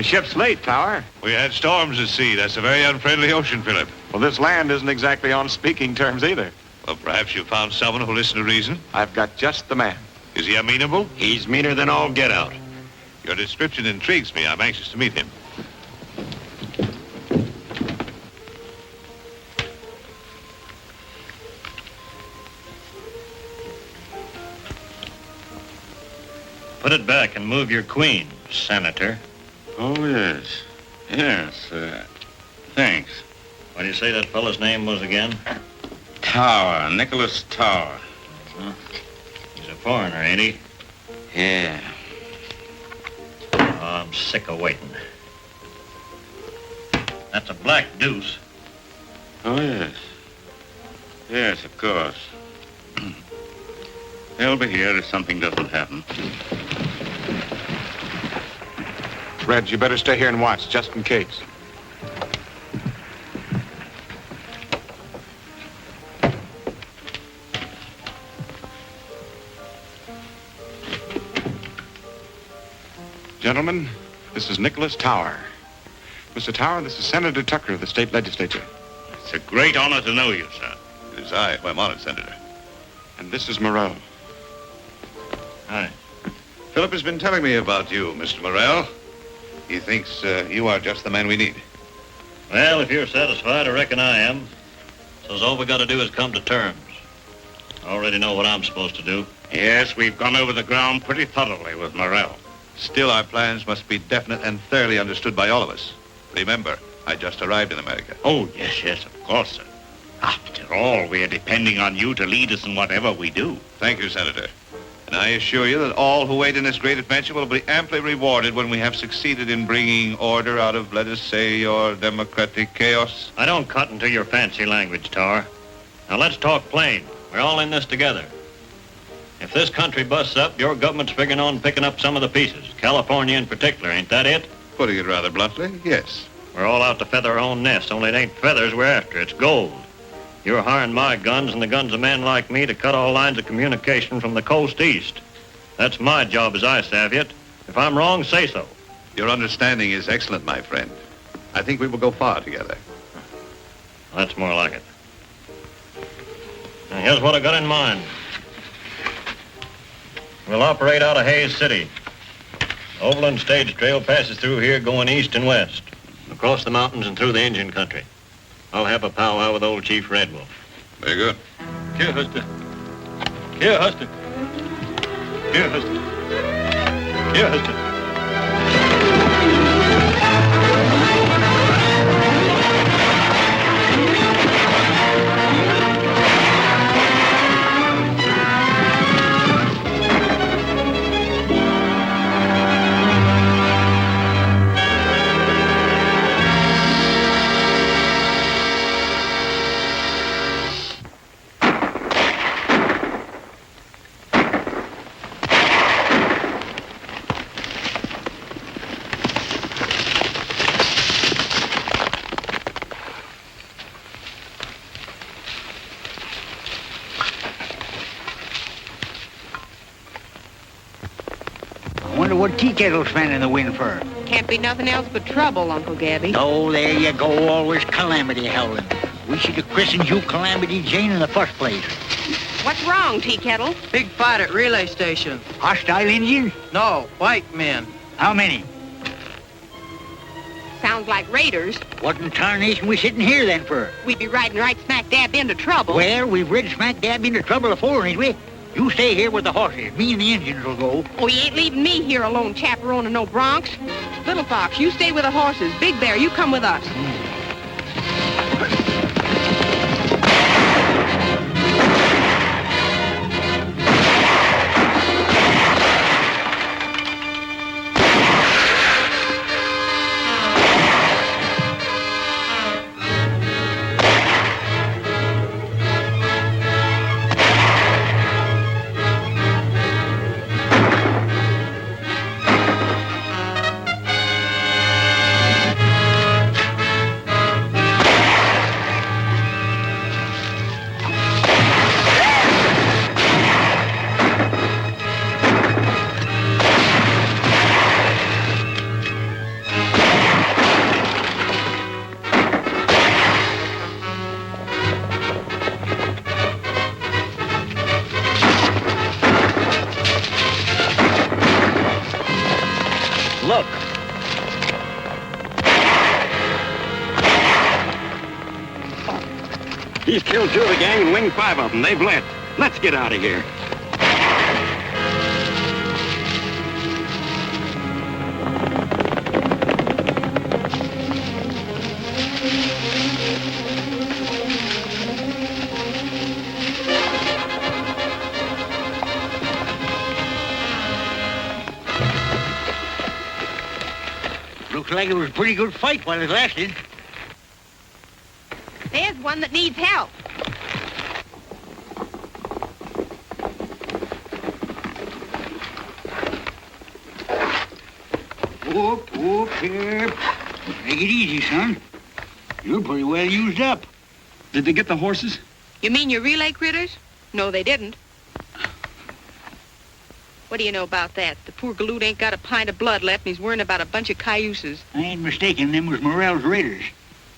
ship's late, Tower. We had storms at sea. That's a very unfriendly ocean, Phillip. Well, this land isn't exactly on speaking terms either. Well, perhaps you found someone who'll listen to reason. I've got just the man. Is he amenable? He's meaner than all get out. Your description intrigues me. I'm anxious to meet him. Put it back and move your queen, Senator. Oh, yes. Yes, thanks. What do you say that fellow's name was again? Tower, Nicholas Tower. Huh? He's a foreigner, ain't he? Yeah. Oh, I'm sick of waiting. That's a black deuce. Oh, yes. Yes, of course. They'll be here if something doesn't happen. Red, you better stay here and watch, just in case. Gentlemen, this is Nicholas Tower. Mr. Tower, this is Senator Tucker of the state legislature. It's a great honor to know you, sir. It is I. I'm honored, Senator. And this is Morrell. Hi. Phillip has been telling me about you, Mr. Morrell. He thinks you are just the man we need. Well, if you're satisfied, I reckon I am. So all we got to do is come to terms. I already know what I'm supposed to do. Yes, we've gone over the ground pretty thoroughly with Morrell. Still, our plans must be definite and thoroughly understood by all of us. Remember, I just arrived in America. Oh, yes, of course, sir. After all, we're depending on you to lead us in whatever we do. Thank you, Senator. And I assure you that all who wait in this great adventure will be amply rewarded when we have succeeded in bringing order out of, let us say, your democratic chaos. I don't cut into your fancy language, Tar. Now let's talk plain. We're all in this together. If this country busts up, your government's figuring on picking up some of the pieces. California in particular, ain't that it? Putting it rather bluntly, yes. We're all out to feather our own nest, only it ain't feathers we're after, it's gold. You're hiring my guns and the guns of men like me to cut all lines of communication from the coast east. That's my job as I savvy it. If I'm wrong, say so. Your understanding is excellent, my friend. I think we will go far together. That's more like it. Now, here's what I got in mind. We'll operate out of Hayes City. Overland Stage Trail passes through here going east and west, across the mountains and through the Indian country. I'll have a powwow with old Chief Red Wolf. Very good. Here, Huster. Here, Huster. Here, Huster. Here, Huster. What tea kettle's fanning the wind for? Can't be nothing else but trouble, Uncle Gabby. Oh, there you go, always Calamity howling. We should have christened you Calamity Jane in the first place. What's wrong, Tea Kettle? Big fight at relay station. Hostile Indians? No, white men. How many? Sounds like raiders. What in tarnation we sitting here then for? We'd be riding right smack dab into trouble. Well, we've rid smack dab into trouble before, ain't we? You stay here with the horses. Me and the Indians will go. Oh, you ain't leaving me here alone, chaperoning no broncs. Little Fox, you stay with the horses. Big Bear, you come with us. He's killed 2 of the gang and winged 5 of them. They've led. Let's get out of here. Looks like it was a pretty good fight while it lasted. There's one that needs help. Whoop, here. Take it easy, son. You're pretty well used up. Did they get the horses? You mean your relay critters? No, they didn't. What do you know about that? The poor galoot ain't got a pint of blood left, and he's worrying about a bunch of cayuses. I ain't mistaken, them was Morrell's raiders.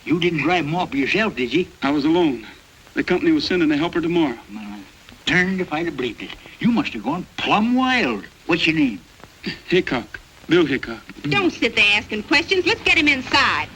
You didn't drive them off yourself, did you? I was alone. The company was sending a helper tomorrow. Well, turned if I'd have believed it. You must have gone plumb wild. What's your name? Hickok. Bill Hickok. Don't sit there asking questions. Let's get him inside.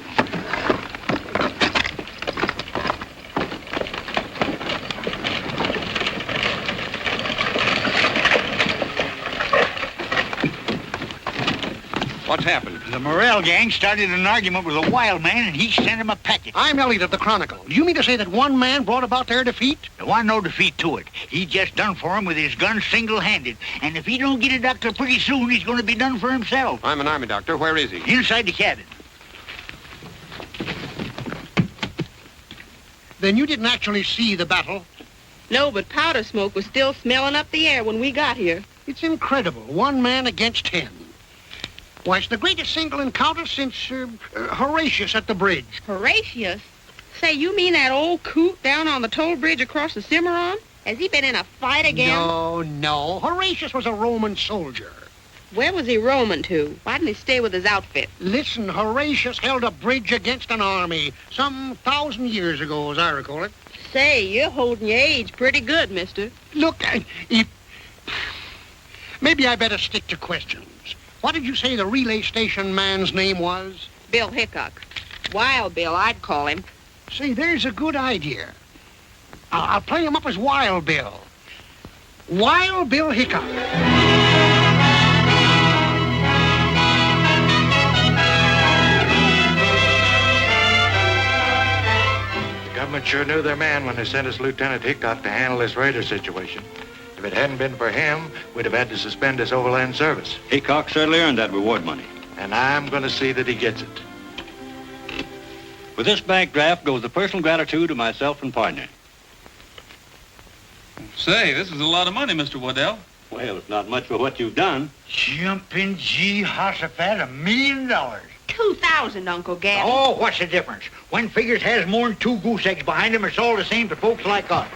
What's happened? The Morrell gang started an argument with a wild man, and he sent him a packet. I'm Elliot of the Chronicle. Do you mean to say that one man brought about their defeat? There wasn't no defeat to it. He just done for him with his gun single-handed. And if he don't get a doctor pretty soon, he's going to be done for himself. I'm an army doctor. Where is he? Inside the cabin. Then you didn't actually see the battle? No, but powder smoke was still smelling up the air when we got here. It's incredible. 1 man against 10. Why, it's the greatest single encounter since Horatius at the bridge. Horatius? Say, you mean that old coot down on the toll bridge across the Cimarron? Has he been in a fight again? No. Horatius was a Roman soldier. Where was he roaming to? Why didn't he stay with his outfit? Listen, Horatius held a bridge against an army some 1,000 years ago, as I recall it. Say, you're holding your age pretty good, mister. Look, maybe I better stick to questions. What did you say the relay station man's name was? Bill Hickok. Wild Bill, I'd call him. Say, there's a good idea. I'll play him up as Wild Bill. Wild Bill Hickok. The government sure knew their man when they sent us Lieutenant Hickok to handle this raider situation. If it hadn't been for him, we'd have had to suspend his overland service. Hickok certainly earned that reward money. And I'm going to see that he gets it. With this bank draft goes the personal gratitude of myself and partner. Say, this is a lot of money, Mr. Waddell. Well, it's not much for what you've done. Jumping Jehoshaphat, $1 million. 2,000, Uncle Gabby. Oh, what's the difference? When figures has more than 2 goose eggs behind them, it's all the same to folks like us.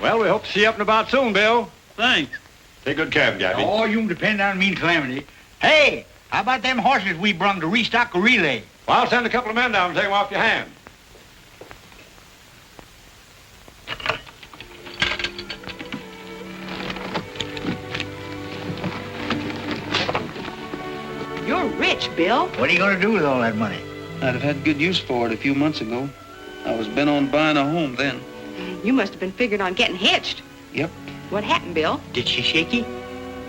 Well, we hope to see you up and about soon, Bill. Thanks. Take good care of Gabby. Oh, you can depend on me and Calamity. Hey, how about them horses we brung to restock a relay? Well, I'll send a couple of men down and take them off your hands. You're rich, Bill. What are you going to do with all that money? I'd have had good use for it a few months ago. I was bent on buying a home then. You must have been figuring on getting hitched. Yep. What happened, Bill? Did she shake you?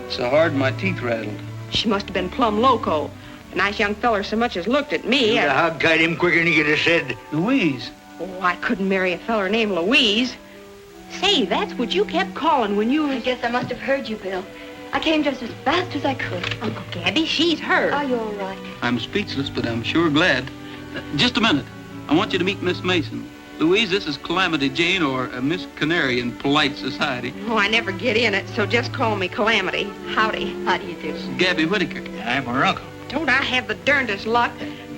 So hard my teeth rattled. She must have been plumb loco. A nice young feller so much as looked at me. You'd have hog-tied him quicker than he could have said. Louise. Oh, I couldn't marry a feller named Louise. Say, that's what you kept calling when you... I guess I must have heard you, Bill. I came just as fast as I could. Uncle Gabby, she's hurt. Are you all right? I'm speechless, but I'm sure glad. Just a minute. I want you to meet Miss Mason. Louise, this is Calamity Jane, or Miss Canary in polite society. Oh, I never get in it, so just call me Calamity. Howdy. How do you do? Gabby Whitaker. I'm her uncle. Don't I have the darndest luck?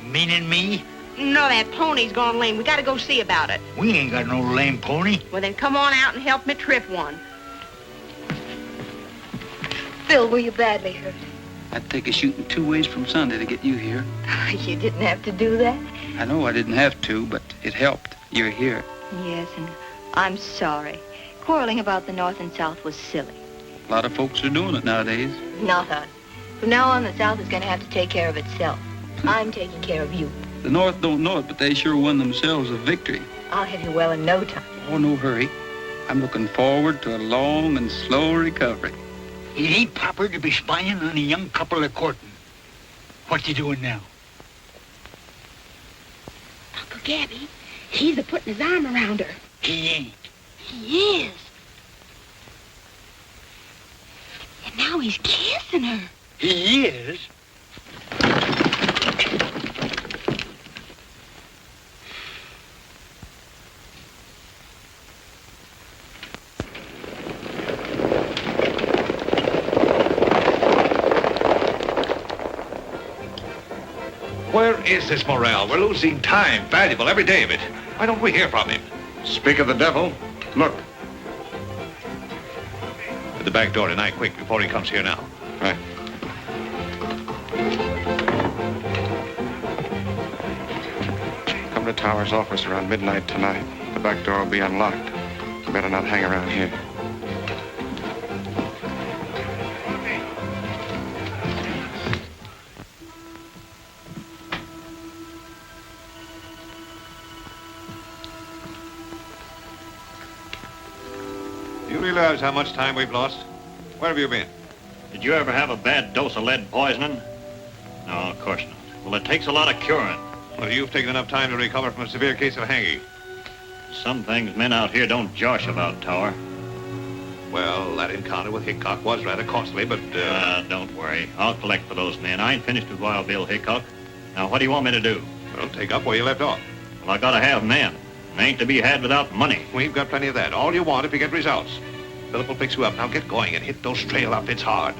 Meaning me? No, that pony's gone lame. We gotta go see about it. We ain't got no lame pony. Well, then come on out and help me trip one. Bill, were you badly hurt? I'd take a shooting 2 ways from Sunday to get you here. You didn't have to do that. I know I didn't have to, but it helped. You're here. Yes, and I'm sorry. Quarreling about the North and South was silly. A lot of folks are doing it nowadays. Not us. From now on, the South is going to have to take care of itself. I'm taking care of you. The North don't know it, but they sure won themselves a victory. I'll have you well in no time. Oh, no hurry. I'm looking forward to a long and slow recovery. It ain't proper to be spying on a young couple of courting. What's he doing now? Uncle Gabby, he's a-putting his arm around her. He ain't. He is. And now he's kissing her. He is? Where is this Morrell? We're losing time, valuable, every day of it. Why don't we hear from him? Speak of the devil. Look. At the back door tonight, quick, before he comes here now. Right. Come to Tower's office around midnight tonight. The back door will be unlocked. You better not hang around here. You realize how much time we've lost? Where have you been? Did you ever have a bad dose of lead poisoning? No, of course not. Well, it takes a lot of curing. Well, you've taken enough time to recover from a severe case of hanging. Some things men out here don't josh about, Tower. Well, that encounter with Hickok was rather costly, but... Don't worry. I'll collect for those men. I ain't finished with Wild Bill Hickok. Now, what do you want me to do? Well, take up where you left off. Well, I gotta have men. They ain't to be had without money. We've got plenty of that. All you want if you get results. Phillip will fix you up. Now get going and hit those trail outfits hard.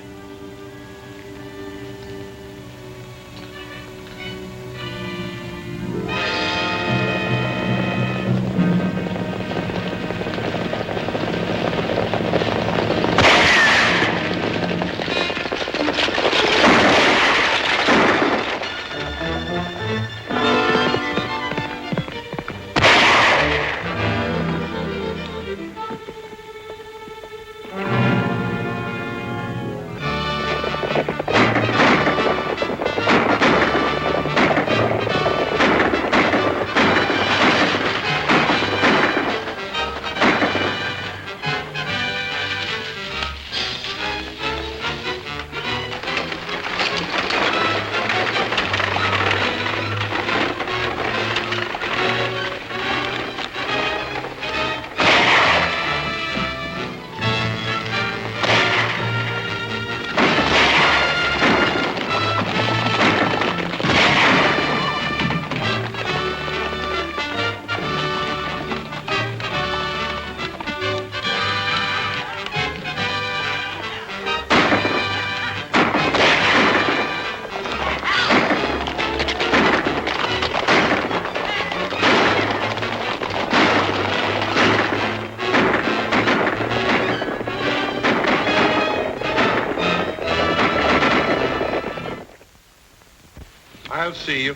I'll see you.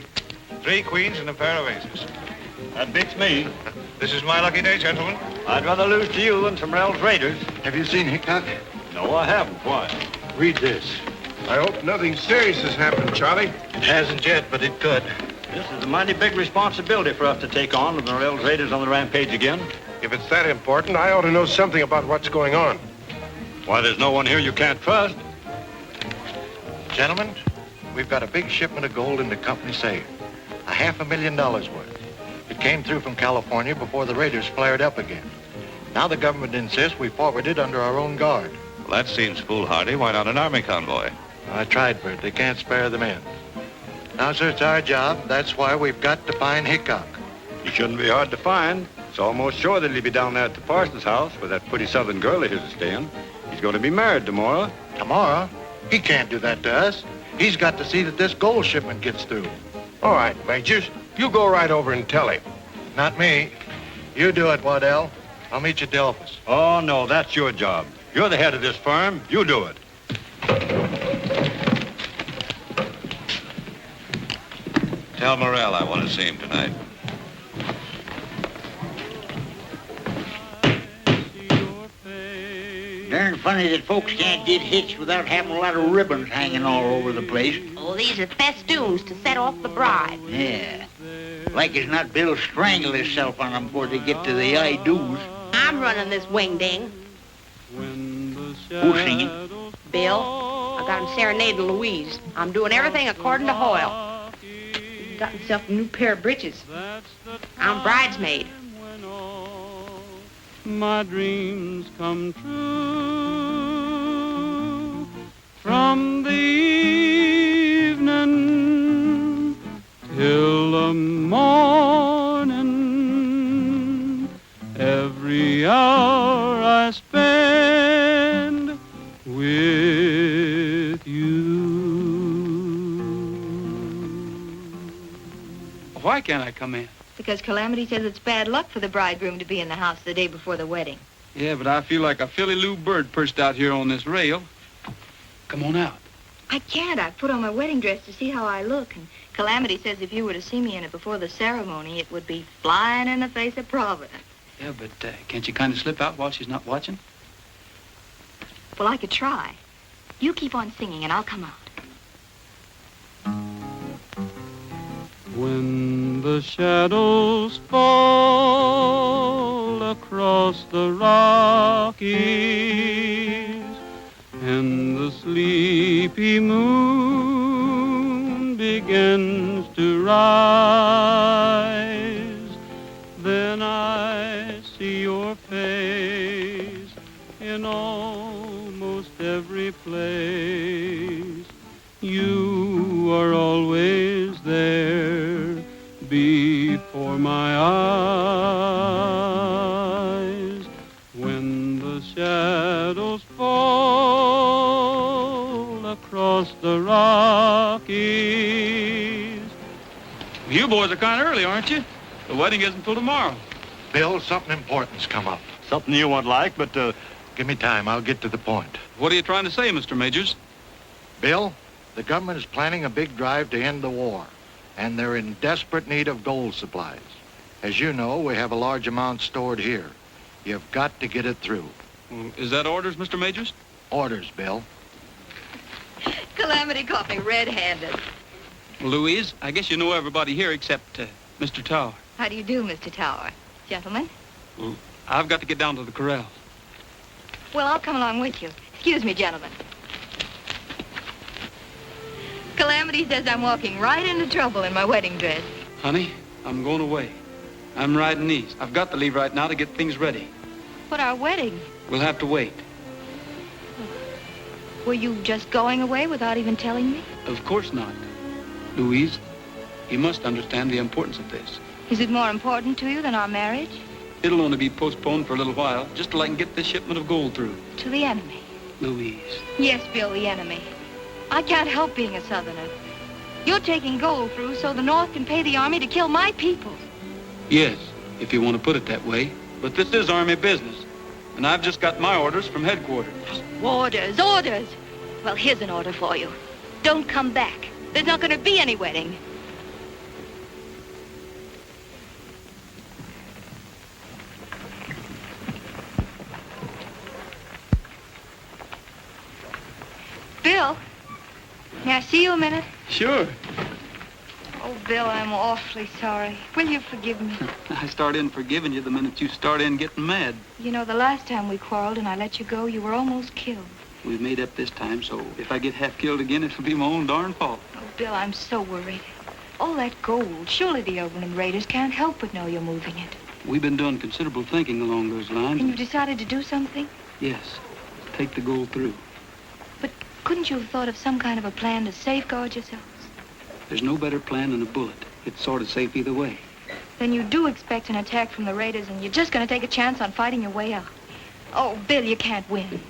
3 queens and a pair of aces. That beats me. This is my lucky day, gentlemen. I'd rather lose to you than to Morrell's Raiders. Have you seen Hickok? No, I haven't. Why? Read this. I hope nothing serious has happened, Charlie. It hasn't yet, but it could. This is a mighty big responsibility for us to take on with Morrell's Raiders on the rampage again. If it's that important, I ought to know something about what's going on. Why, there's no one here you can't trust. Gentlemen, we've got a big shipment of gold in the company safe. $500,000 worth. It came through from California before the raiders flared up again. Now the government insists we forward it under our own guard. Well, that seems foolhardy. Why not an army convoy? I tried for it. They can't spare the men. Now, sir, it's our job. That's why we've got to find Hickok. He shouldn't be hard to find. It's almost sure that he'll be down there at the parson's house with that pretty southern girl of his is staying. He's going to be married tomorrow. Tomorrow? He can't do that to us. He's got to see that this gold shipment gets through. All right, Majors. You go right over and tell him. Not me. You do it, Waddell. I'll meet you at the office. Oh, no, that's your job. You're the head of this firm. You do it. Tell Morrell I want to see him tonight. Darn funny that folks can't get hitched without having a lot of ribbons hanging all over the place. Oh, these are festoons to set off the bride. Yeah. Like as not, Bill strangled himself on them before they get to the I-do's. I'm running this wing-ding. Who's singing? Bill. I got him serenading Louise. I'm doing everything according to Hoyle. He got himself a new pair of breeches. I'm bridesmaid. My dreams come true from the evening till the morning. Every hour I spend with you. Why can't I come in? Because Calamity says it's bad luck for the bridegroom to be in the house the day before the wedding. Yeah, but I feel like a Philly Lou bird perched out here on this rail. Come on out. I can't. I put on my wedding dress to see how I look. And Calamity says if you were to see me in it before the ceremony, it would be flying in the face of Providence. Yeah, but can't you kind of slip out while she's not watching? Well, I could try. You keep on singing and I'll come out. When the shadows fall across the Rockies and the sleepy moon begins to rise, then I see your face in almost every place. You are always there before my eyes. When the shadows fall across the Rockies. You boys are kind of early, aren't you? The wedding isn't till tomorrow. Bill, something important's come up. Something you won't like, but Give me time. I'll get to the point. What are you trying to say, Mr. Majors? Bill, the government is planning a big drive to end the war, and they're in desperate need of gold supplies. As you know, we have a large amount stored here. You've got to get it through. Is that orders, Mr. Majors? Orders, Bill. Calamity caught me red-handed. Louise, I guess you know everybody here except Mr. Tower. How do you do, Mr. Tower? Gentlemen? Well, I've got to get down to the corral. Well, I'll come along with you. Excuse me, gentlemen. Calamity says I'm walking right into trouble in my wedding dress. Honey, I'm going away. I'm riding east. I've got to leave right now to get things ready. But our wedding? We'll have to wait. Were you just going away without even telling me? Of course not. Louise, you must understand the importance of this. Is it more important to you than our marriage? It'll only be postponed for a little while, just till I can get this shipment of gold through. To the enemy? Louise. Yes, Bill, the enemy. I can't help being a Southerner. You're taking gold through so the North can pay the Army to kill my people. Yes, if you want to put it that way. But this is Army business, and I've just got my orders from headquarters. Orders, orders. Well, here's an order for you. Don't come back. There's not going to be any wedding. Bill, may I see you a minute? Sure. Oh, Bill, I'm awfully sorry. Will you forgive me? I start in forgiving you the minute you start in getting mad. You know, the last time we quarreled and I let you go, you were almost killed. We've made up this time, so if I get half killed again, it'll be my own darn fault. Oh, Bill, I'm so worried. All that gold, surely the Overland Raiders can't help but know you're moving it. We've been doing considerable thinking along those lines. And you've decided to do something? Yes. Take the gold through. But couldn't you have thought of some kind of a plan to safeguard yourselves? There's no better plan than a bullet. It's sort of safe either way. Then you do expect an attack from the Raiders, and you're just going to take a chance on fighting your way out. Oh, Bill, you can't win.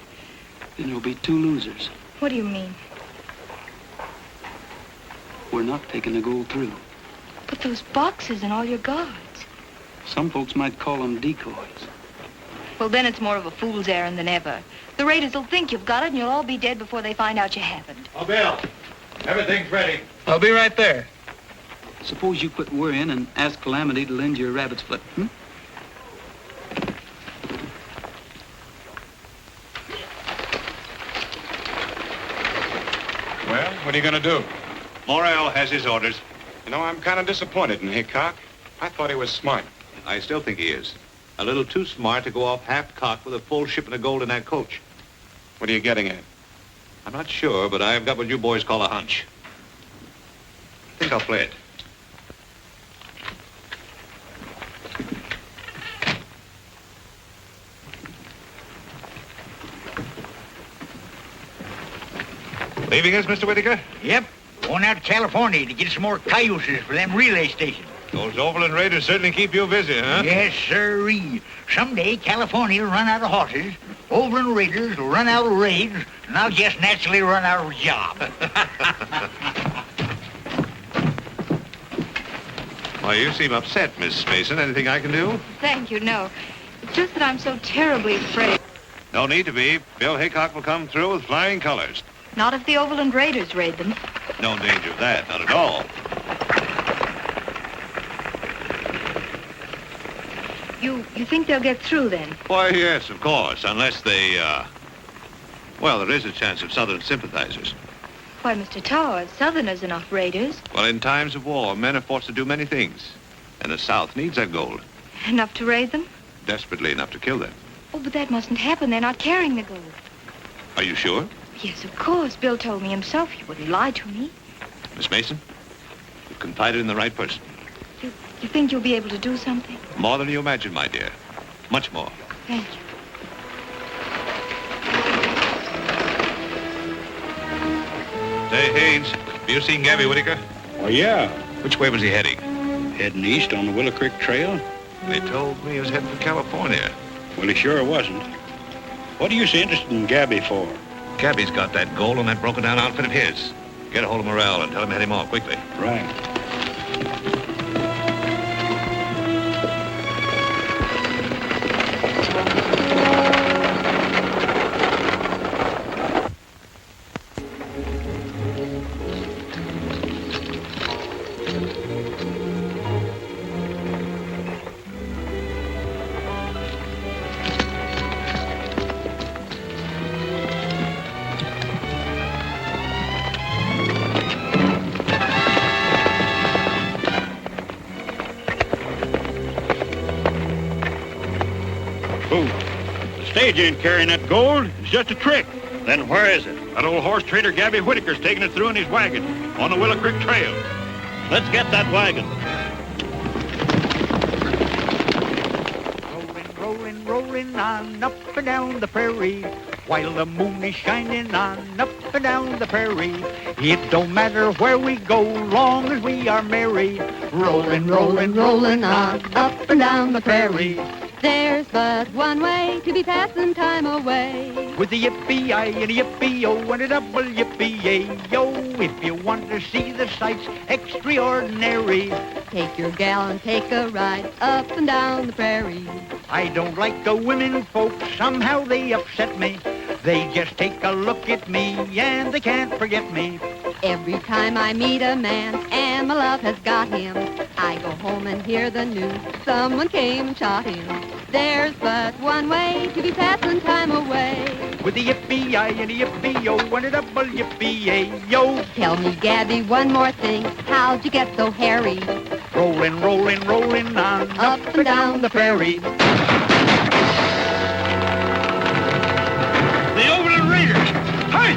Then there'll be two losers. What do you mean? We're not taking the gold through. But those boxes and all your guards. Some folks might call them decoys. Well, then it's more of a fool's errand than ever. The Raiders will think you've got it, and you'll all be dead before they find out you haven't. Oh, Bill, everything's ready. I'll be right there. Suppose you quit worrying and ask Calamity to lend you a rabbit's foot, What are you going to do? Morrell has his orders. You know, I'm kind of disappointed in Hickok. I thought he was smart. I still think he is. A little too smart to go off half-cocked with a full shipment of gold in that coach. What are you getting at? I'm not sure, but I've got what you boys call a hunch. I think I'll play it. Leaving us, Mr. Whitaker? Yep. Going out to California to get some more cayuses for them relay stations. Those Overland Raiders certainly keep you busy, huh? Yes, sirree. Someday California will run out of horses, Overland Raiders will run out of raids, and I'll just naturally run out of a job. Why, you seem upset, Miss Mason. Anything I can do? Thank you, no. It's just that I'm so terribly afraid. No need to be. Bill Hickok will come through with flying colors. Not if the Overland Raiders raid them. No danger of that, not at all. You think they'll get through then? Why, yes, of course, unless they, well, there is a chance of Southern sympathizers. Why, Mr. Towers, Southerners are not raiders. Well, in times of war, men are forced to do many things. And the South needs that gold. Enough to raid them? Desperately enough to kill them. Oh, but that mustn't happen. They're not carrying the gold. Are you sure? Yes, of course. Bill told me himself. He wouldn't lie to me. Miss Mason, you've confided in the right person. You think you'll be able to do something? More than you imagine, my dear. Much more. Thank you. Say, Haynes, have you seen Gabby Whitaker? Oh, yeah. Which way was he heading? Heading east on the Willow Creek Trail. They told me he was heading for California. Well, he sure wasn't. What are you so interested in Gabby for? Gabby's got that gold on that broken-down outfit of his. Get a hold of Morrell and tell him to head him off quickly. Right. Stage ain't carrying that gold. It's just a trick. Then where is it? That old horse trader Gabby Whitaker's taking it through in his wagon on the Willow Creek Trail. Let's get that wagon. Rolling, rolling on up and down the prairie, while the moon is shining on up and down the prairie. It don't matter where we go, long as we are merry. Rolling, rolling, rolling on up and down the prairie. There's but one way to be passing time away. With the yippee-I and a yippee-o and a double yippee-yay-yo. If you want to see the sights extraordinary, take your gal and take a ride up and down the prairie. I don't like the women folks, somehow they upset me. They just take a look at me and they can't forget me. Every time I meet a man and my love has got him, I go home and hear the news, someone came and shot him. There's but one way to be passing time away. With the yippee-I and a yippee-o and a double yippee-yay-yo. Tell me, Gabby, one more thing, how'd you get so hairy? Rolling, rolling, rolling on up and down the prairie. The Overland Raiders! Hey!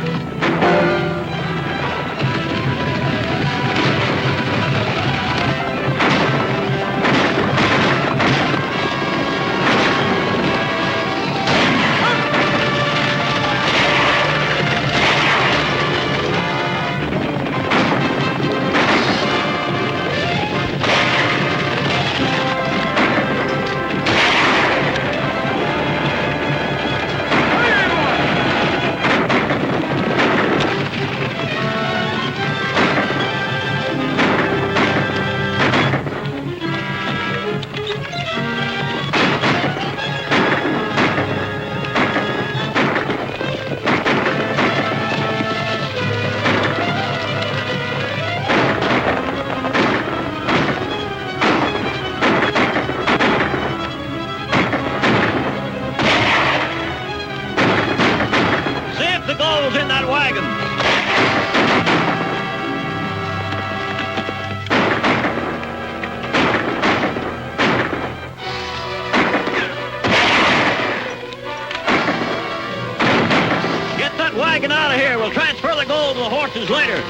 chances later.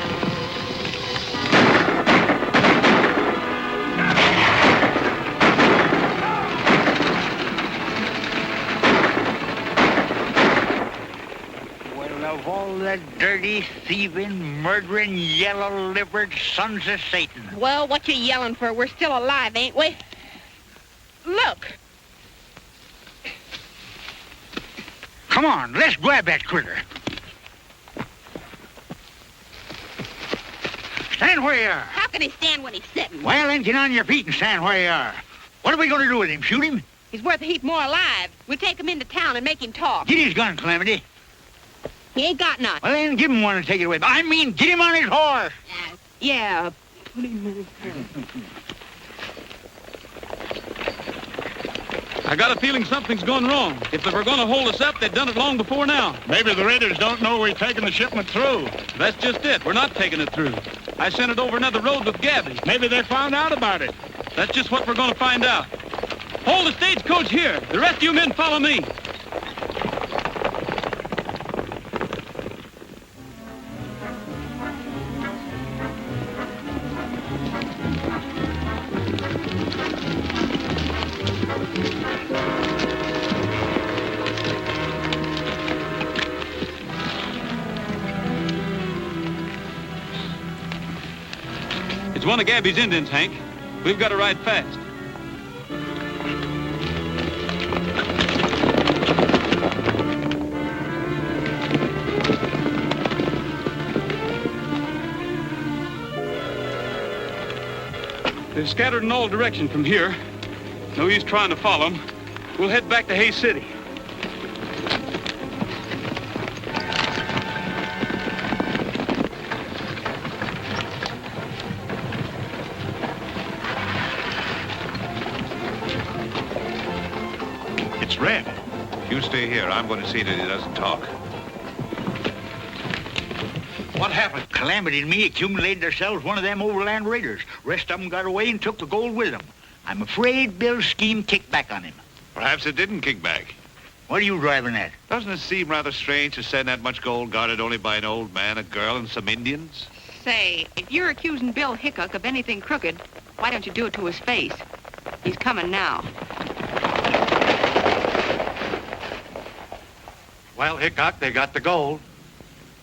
Well, of all the dirty, thieving, murdering, yellow-livered sons of Satan. Well, what you yelling for? We're still alive, ain't we? Look. Come on, let's grab that critter. Stand where you are. How can he stand when he's sitting? Well, then get on your feet and stand where you are. What are we going to do with him? Shoot him? He's worth a heap more alive. We'll take him into town and make him talk. Get his gun, Calamity. He ain't got none. Well, then give him one and take it away. I mean, get him on his horse. Yeah, put him in his gun. I got a feeling something's gone wrong. If they were going to hold us up, they'd done it long before now. Maybe the raiders don't know we're taking the shipment through. That's just it. We're not taking it through. I sent it over another road with Gabby. Maybe they found out about it. That's just what we're going to find out. Hold the stagecoach here. The rest of you men follow me. It's one of Gabby's Indians, Hank. We've got to ride fast. They're scattered in all directions from here. No use trying to follow them. We'll head back to Hayes City. It's Red. You stay here. I'm going to see that he doesn't talk. What happened? Calamity and me accumulated ourselves one of them overland raiders. Rest of them got away and took the gold with them. I'm afraid Bill's scheme kicked back on him. Perhaps it didn't kick back. What are you driving at? Doesn't it seem rather strange to send that much gold guarded only by an old man, a girl, and some Indians? Say, if you're accusing Bill Hickok of anything crooked, why don't you do it to his face? He's coming now. Well, Hickok, they got the gold.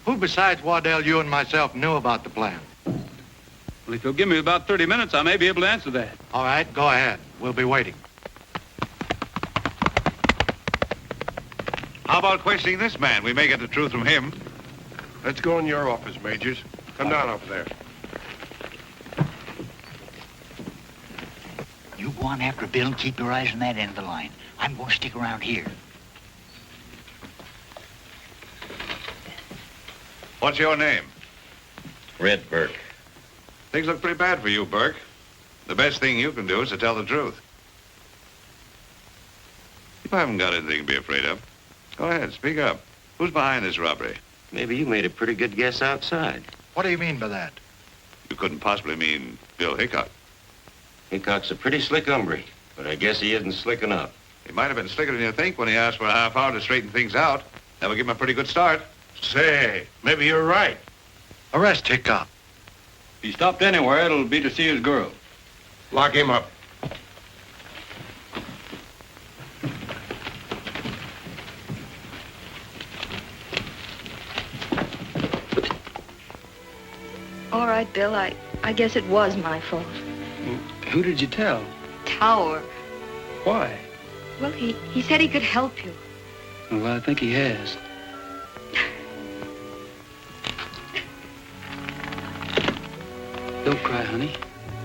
Who besides Waddell, you and myself knew about the plan? Well, if you'll give me about 30 minutes, I may be able to answer that. All right, go ahead. We'll be waiting. How about questioning this man? We may get the truth from him. Let's go in your office, Majors. Come down up there. You go on after Bill and keep your eyes on that end of the line. I'm going to stick around here. What's your name? Red Burke. Things look pretty bad for you, Burke. The best thing you can do is to tell the truth. You haven't got anything to be afraid of. Go ahead, speak up. Who's behind this robbery? Maybe you made a pretty good guess outside. What do you mean by that? You couldn't possibly mean Bill Hickok. Hickok's a pretty slick hombre, but I guess he isn't slick enough. He might have been slicker than you think when he asked for a half hour to straighten things out. That would give him a pretty good start. Say, maybe you're right. Arrest Hickok. If he stopped anywhere, it'll be to see his girl. Lock him up. All right, Bill, I guess it was my fault. Who did you tell? Tower. Why? Well, he said he could help you. Well, I think he has. Don't cry, honey.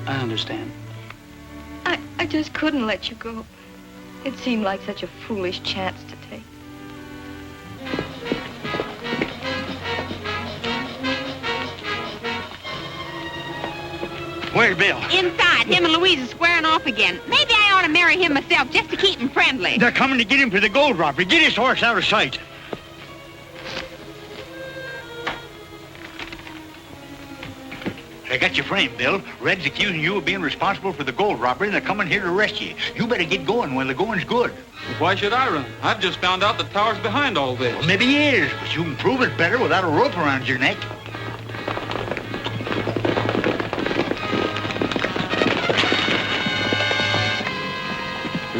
I understand. I just couldn't let you go. It seemed like such a foolish chance to take. Where's Bill? Inside. Him and Louise are squaring off again. Maybe I ought to marry him myself just to keep him friendly. They're coming to get him for the gold robbery. Get his horse out of sight. They got you framed, Bill. Red's accusing you of being responsible for the gold robbery, and they're coming here to arrest you. You better get going while the going's good. Well, why should I run? I've just found out that Tower's behind all this. Well, maybe he is, but you can prove it better without a rope around your neck.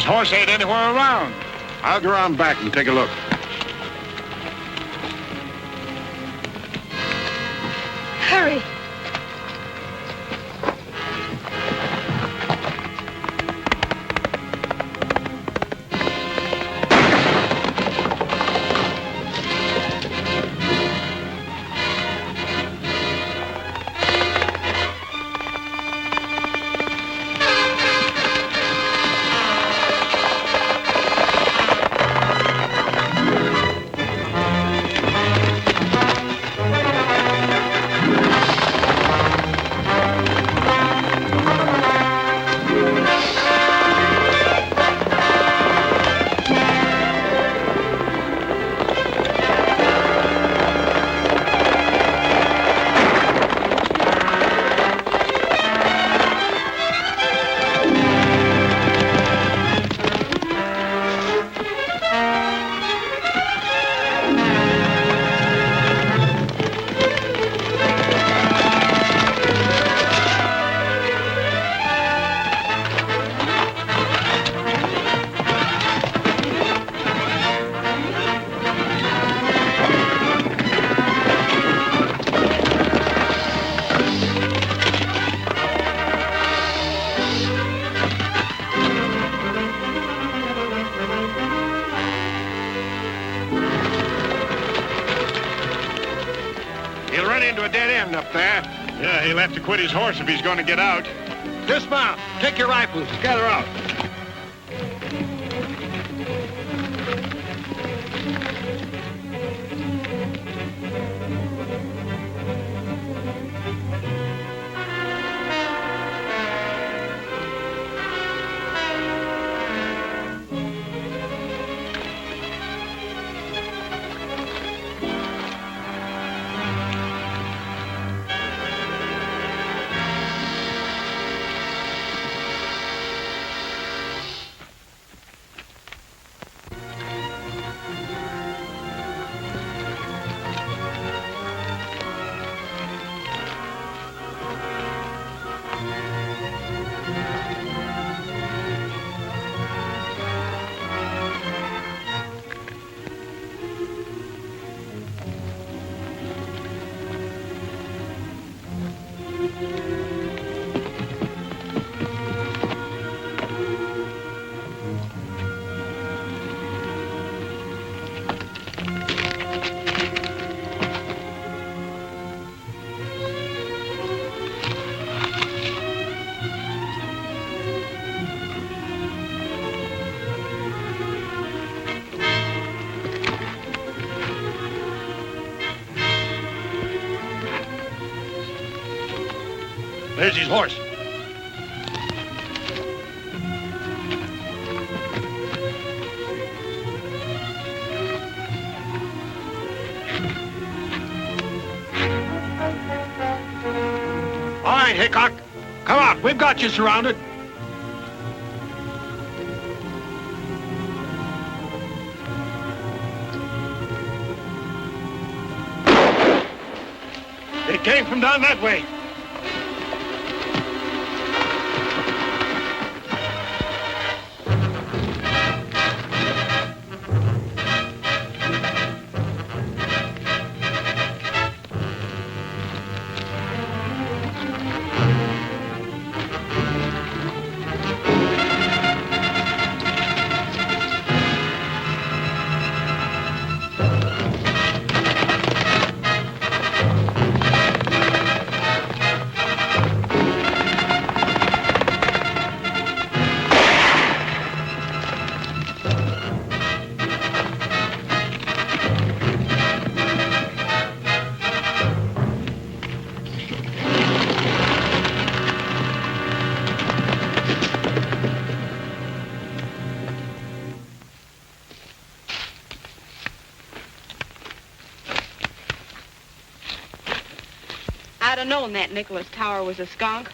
horse ain't anywhere around. I'll go around back and take a look. Hurry. Up there. Yeah, he'll have to quit his horse if he's going to get out. Dismount. Take your rifles. Gather out. There's his horse. All right, Hickok. Come out. We've got you surrounded. They came from down that way. I'd have known that Nicholas Tower was a skunk.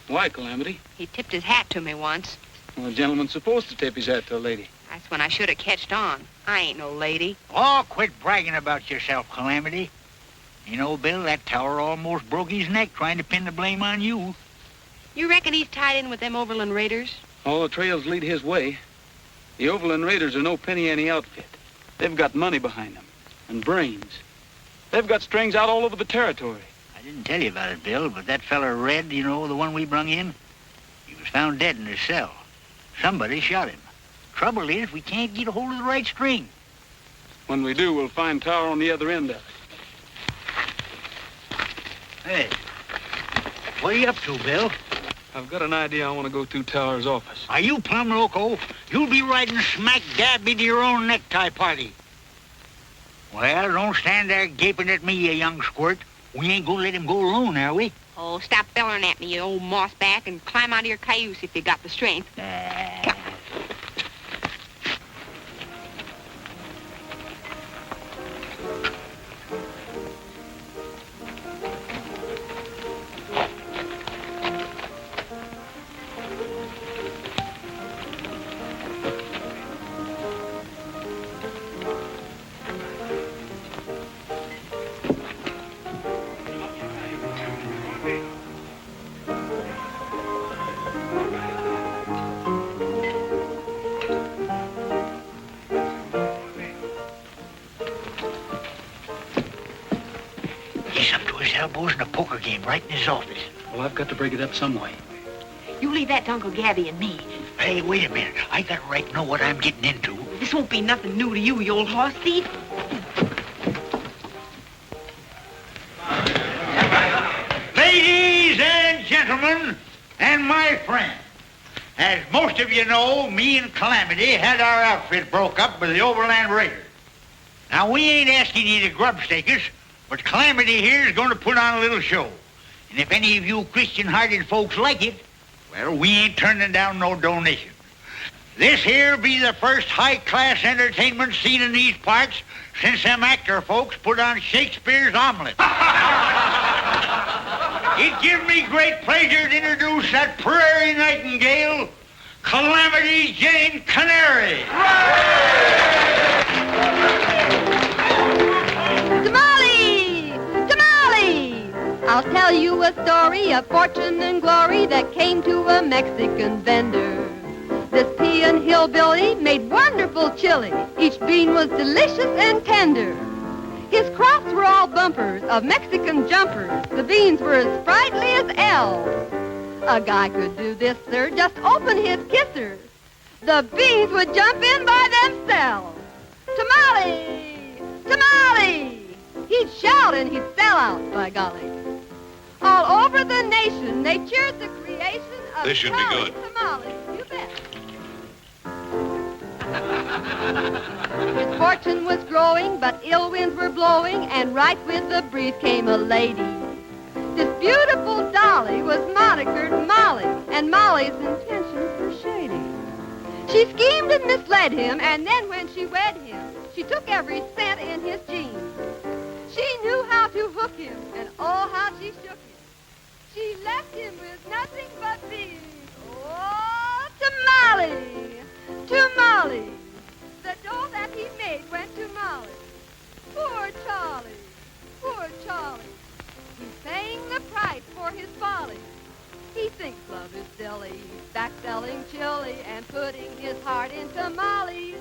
Why, Calamity? He tipped his hat to me once. Well, a gentleman's supposed to tip his hat to a lady. That's when I should have catched on. I ain't no lady. Oh, quit bragging about yourself, Calamity. You know, Bill, that tower almost broke his neck trying to pin the blame on you. You reckon he's tied in with them Overland Raiders? All the trails lead his way. The Overland Raiders are no penny-ante outfit. They've got money behind them, and brains. They've got strings out all over the territory. I didn't tell you about it, Bill, but that feller Red, you know, the one we brung in, he was found dead in his cell. Somebody shot him. Trouble is, we can't get a hold of the right string. When we do, we'll find Tower on the other end of it. Hey, what are you up to, Bill? I've got an idea I want to go to Tower's office. Are you plumb loco? You'll be riding smack dab into your own necktie party. Well, don't stand there gaping at me, you young squirt. We ain't gonna let him go alone, are we? Oh, stop bellering at me, you old mossback, and climb out of your cayuse if you got the strength. Come. Elbows in a poker game right in his office. Well, I've got to break it up some way. You leave that to Uncle Gabby and me. Hey, wait a minute. I got a right to know what I'm getting into. This won't be nothing new to you, you old horse thief. Ladies and gentlemen, and my friends, as most of you know, me and Calamity had our outfit broke up with the Overland Raiders. Now, we ain't asking you to grub-stake us, but Calamity here is going to put on a little show. And if any of you Christian-hearted folks like it, well, we ain't turning down no donations. This here be the first high-class entertainment seen in these parts since them actor folks put on Shakespeare's Omelette. It gives me great pleasure to introduce that prairie nightingale, Calamity Jane Canary. I'll tell you a story of fortune and glory that came to a Mexican vendor. This peon hillbilly made wonderful chili. Each bean was delicious and tender. His crops were all bumpers of Mexican jumpers. The beans were as sprightly as elves. A guy could do this, sir, just open his kissers. The beans would jump in by themselves. Tamale! Tamale! He'd shout and he'd sell out, by golly. All over the nation, they cheered the creation of This should be good. Tamales. You bet. His fortune was growing, but ill winds were blowing, and right with the breeze came a lady. This beautiful dolly was monikered Molly, and Molly's intentions were shady. She schemed and misled him, and then when she wed him, she took every cent in his jeans. She knew how to hook him, and oh, how she shook him. She left him with nothing but beans. Oh, tamale, tamale. The dough that he made went to Molly. Poor Charlie, poor Charlie. He's paying the price for his folly. He thinks love is silly. He's back selling chili and putting his heart in tamales.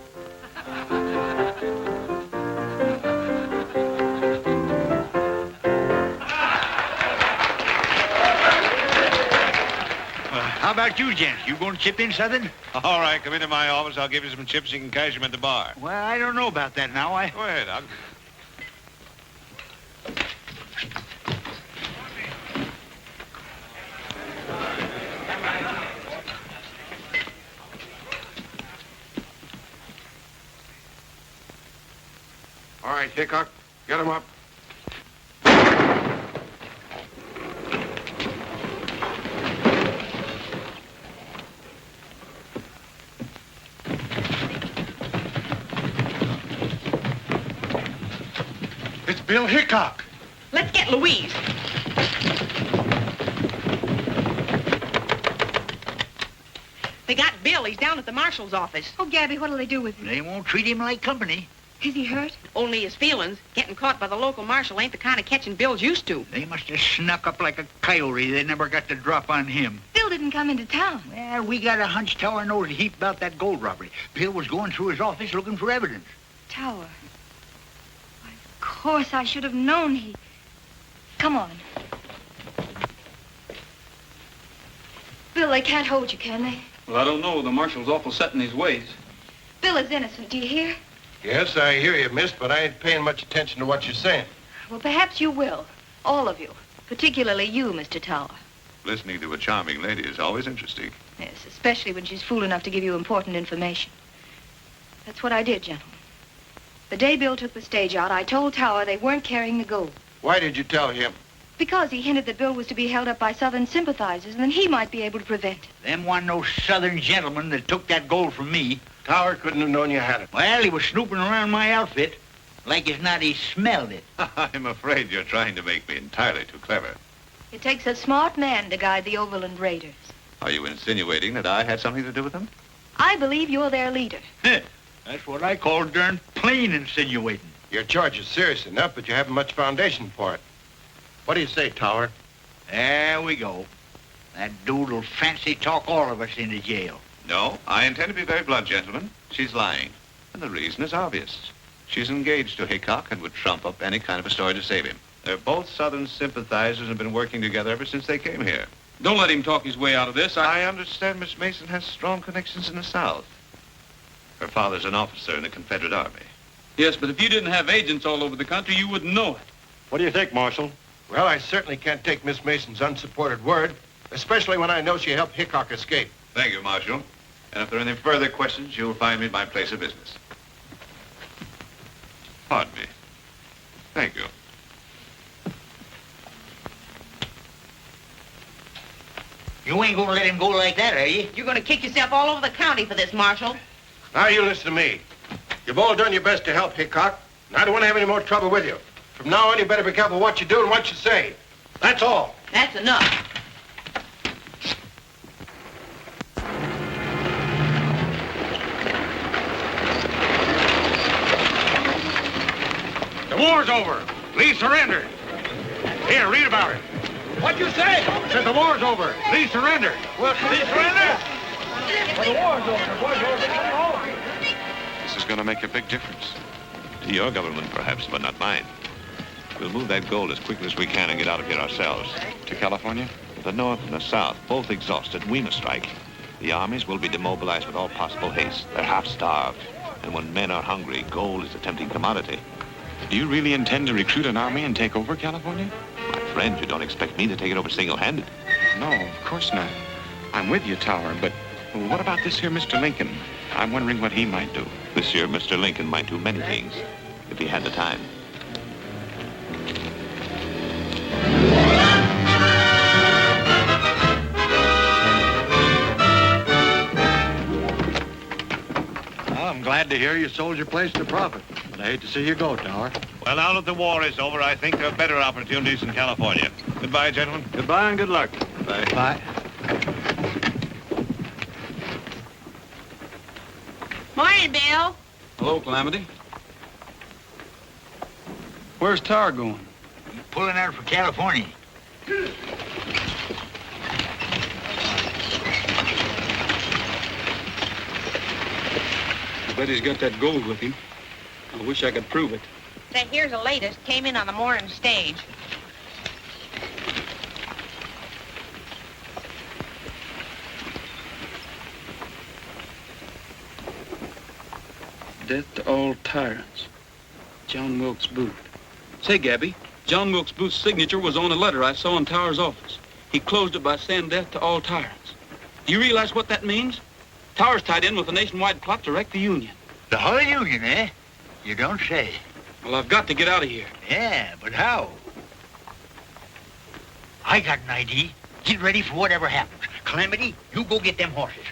How about you, gents? You going to chip in something? All right, come into my office. I'll give you some chips. You can cash them at the bar. Well, I don't know about that now. Go ahead. All right, Hickok, get him up. It's Bill Hickok. Let's get Louise. They got Bill. He's down at the Marshal's office. Oh, Gabby, what'll they do with him? They won't treat him like company. Is he hurt? Only his feelings. Getting caught by the local marshal ain't the kind of catching Bill's used to. They must have snuck up like a coyote. They never got the drop on him. Bill didn't come into town. Well, we got a hunch Tower knows a heap about that gold robbery. Bill was going through his office looking for evidence. Tower. Why, of course I should have known he... Come on. Bill, they can't hold you, can they? Well, I don't know. The marshal's awful set in his ways. Bill is innocent, do you hear? Yes, I hear you, miss, but I ain't paying much attention to what you're saying. Well, perhaps you will. All of you. Particularly you, Mr. Tower. Listening to a charming lady is always interesting. Yes, especially when she's fool enough to give you important information. That's what I did, gentlemen. The day Bill took the stage out, I told Tower they weren't carrying the gold. Why did you tell him? Because he hinted that Bill was to be held up by Southern sympathizers, and then he might be able to prevent it. Them wasn't no Southern gentlemen that took that gold from me. Tower couldn't have known you had it. Well, he was snooping around my outfit. Like as not he smelled it. I'm afraid you're trying to make me entirely too clever. It takes a smart man to guide the Overland Raiders. Are you insinuating that I had something to do with them? I believe you're their leader. That's what I call darn plain insinuating. Your charge is serious enough, but you haven't much foundation for it. What do you say, Tower? There we go. That dude'll fancy talk all of us into jail. No, I intend to be very blunt, gentlemen. She's lying. And the reason is obvious. She's engaged to Hickok and would trump up any kind of a story to save him. They're both Southern sympathizers and have been working together ever since they came here. Don't let him talk his way out of this. I understand Miss Mason has strong connections in the South. Her father's an officer in the Confederate Army. Yes, but if you didn't have agents all over the country, you wouldn't know it. What do you think, Marshal? Well, I certainly can't take Miss Mason's unsupported word, especially when I know she helped Hickok escape. Thank you, Marshal. And if there are any further questions, you'll find me at my place of business. Pardon me. Thank you. You ain't gonna let him go like that, are you? You're gonna kick yourself all over the county for this, Marshal. Now you listen to me. You've all done your best to help Hickok, and I don't want to have any more trouble with you. From now on, you better be careful what you do and what you say. That's all. That's enough. The war's over. Lee surrendered. Here, read about it. What'd you say? I said the war's over. Lee surrendered. Well, Lee surrendered? Well, the war's over. The war's over. This is going to make a big difference. To your government, perhaps, but not mine. We'll move that gold as quickly as we can and get out of here ourselves. To California? The North and the South, both exhausted. We must strike. The armies will be demobilized with all possible haste. They're half-starved. And when men are hungry, gold is a tempting commodity. Do you really intend to recruit an army and take over California? My friend, you don't expect me to take it over single-handed. No, of course not. I'm with you, Tower, but what about this here Mr. Lincoln? I'm wondering what he might do. This here Mr. Lincoln might do many things, if he had the time. Well, I'm glad to hear you sold your place to profit. But I hate to see you go, Tower. Well, now that the war is over, I think there are better opportunities in California. Goodbye, gentlemen. Goodbye and good luck. Bye. Bye. Morning, Bill. Hello, Calamity. Where's Tower going? He's pulling out for California. I bet he's got that gold with him. I wish I could prove it. Say, here's the latest. Came in on the morning stage. Death to all tyrants. John Wilkes Booth. Say, Gabby, John Wilkes Booth's signature was on a letter I saw in Tower's office. He closed it by saying death to all tyrants. Do you realize what that means? Tower's tied in with a nationwide plot to wreck the Union. The whole Union, eh? You don't say. Well, I've got to get out of here. Yeah, but how? I got an idea. Get ready for whatever happens. Calamity, you go get them horses.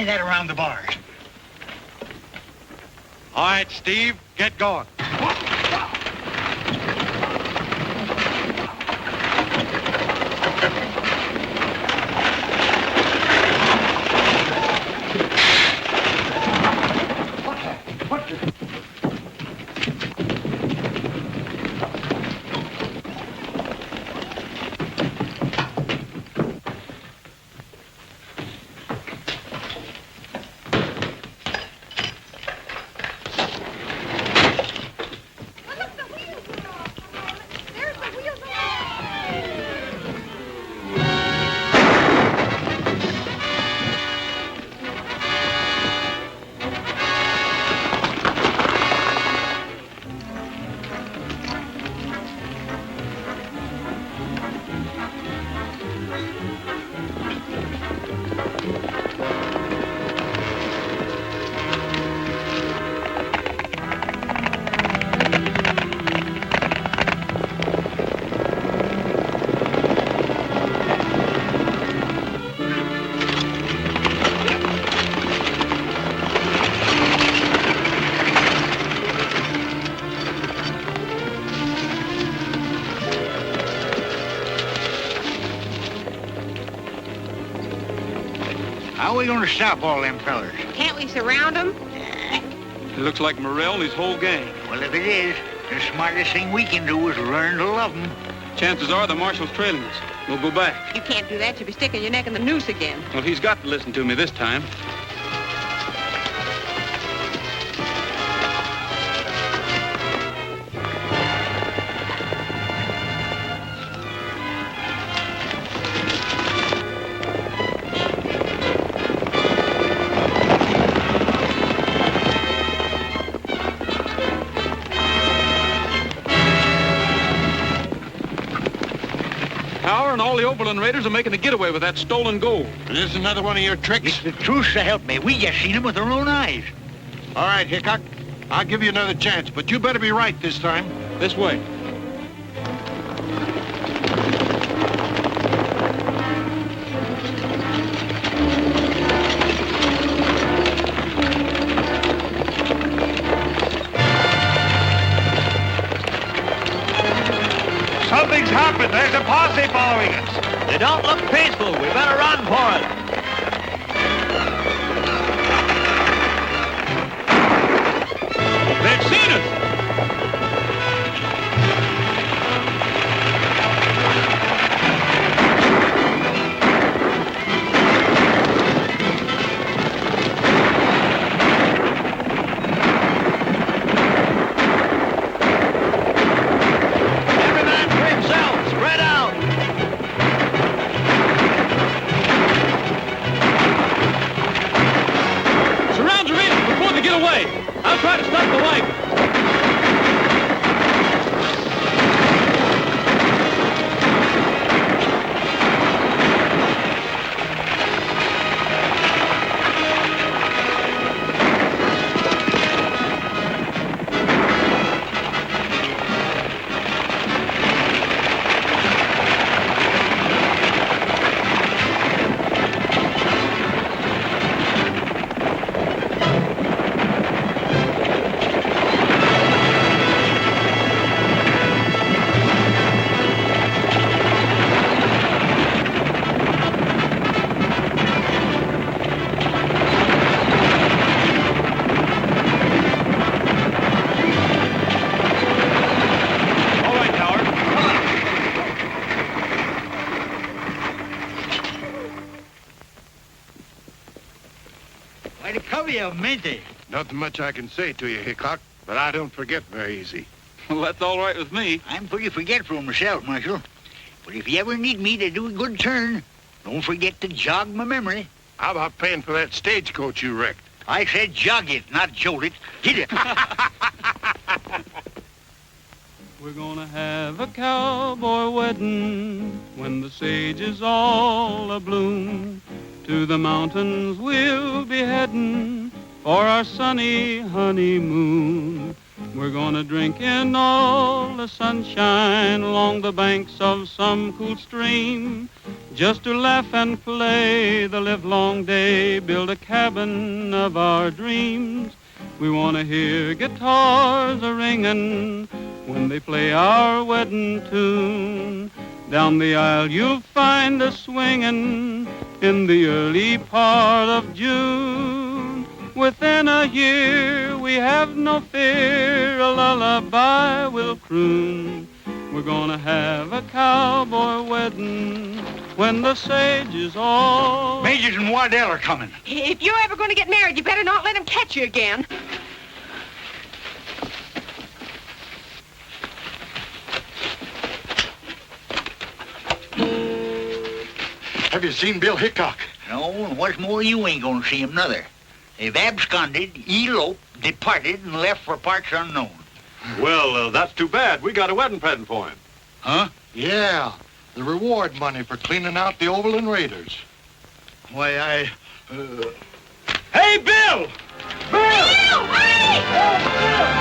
that around the bars. All right, Steve, get going. How are we going to stop all them fellers? Can't we surround them? It looks like Morrell and his whole gang. Well, if it is, the smartest thing we can do is learn to love them. Chances are the Marshal's trailing us. We'll go back. You can't do that. You'll be sticking your neck in the noose again. Well, he's got to listen to me this time. And all the Oberlin Raiders are making a getaway with that stolen gold. This is another one of your tricks? It's the truth, so help me. We just seen them with our own eyes. All right, Hickok. I'll give you another chance, but you better be right this time. This way. Something's happened. There's a posse following us. They don't look peaceful. We better run for it. They've seen us. I'll try to stop the wagon. Monte. Nothing much I can say to you, Hickok, but I don't forget very easy. Well, that's all right with me. I'm pretty forgetful myself, Marshal. But if you ever need me to do a good turn, don't forget to jog my memory. How about paying for that stagecoach you wrecked? I said jog it, not jolt it. Get it. We're gonna have a cowboy wedding when the sage is all abloom. To the mountains we'll be heading for our sunny honeymoon. We're gonna drink in all the sunshine along the banks of some cool stream. just to laugh and play the livelong day, build a cabin of our dreams. We want to hear guitars a-ringing when they play our wedding tune. Down the aisle you'll find us swinging in the early part of June. Within a year we have no fear, a lullaby will croon. We're gonna have a cowboy wedding when the sage is all... Majors and Waddell are coming. If you're ever going to get married, you better not let him catch you again. Have you seen Bill Hickok? No, and what's more, you ain't gonna see him, nother. They've absconded, eloped, departed, and left for parts unknown. Well, that's too bad. We got a wedding present for him. Huh? Yeah, the reward money for cleaning out the Overland Raiders. Why, Hey, Bill! Bill! Hey!